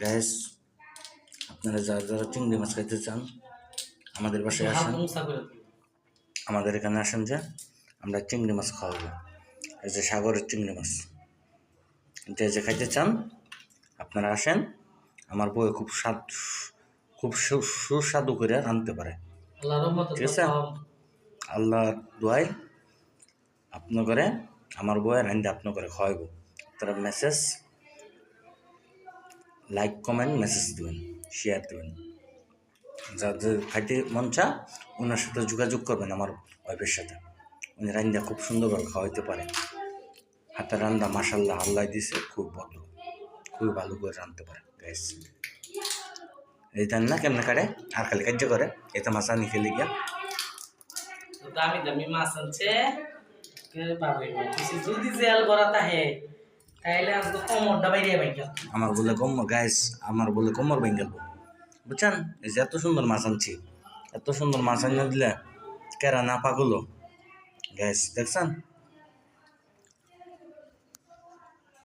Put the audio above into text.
Gas আপনারা যারা যারা চিংড়ি মাছ খাইতে চান আমাদের বাসায় আসেন, আমাদের এখানে আসেন যে আমরা চিংড়ি মাছ খাওয়াবো। এই যে সাগরের চিংড়ি মাছ, যে যে খাইতে চান আপনারা আসেন। আমার বউ খুব সুস্বাদু করে রাঁধতে পারে, ঠিক আছে? আল্লাহ দোয়াই আপনার করে আমার বউ রাঁধতে আপনার করে খাওয়াইব। তারা মেসেজ লাইক কমেন্ট মেসেজ দেবেন, শেয়ার দেবেন। যাদের খাইতে মন চা ওনার সাথে যোগাযোগ করবেন, আমার ওয়াইফের সাথে। উনি রান্না খুব সুন্দরভাবে খাওয়াইতে পারে। হাতের রান্না মাশাল্লাহ আল্লাহ দিছে, খুবই ভালো করে রাঁধতে পারে। গ্যাস এই রান্না কেমনে কাটে আর খালি কার্য করে এতে মাছ আনি খেলে গিয়া দামি দামি মাছ আনছে যদি জেল করাতা হে তাইলে আজকে কোমরটা বাইরে বাইরে আমার বলে কোমর গাইস, আমার বলে কোমর ভেঙে গেল, বুঝছেন? এই যে এত সুন্দর মাছ আনছি, এত সুন্দর মাছ আনিয়ে দিলে কেরা না পাগলো। গ্যাস দেখছেন?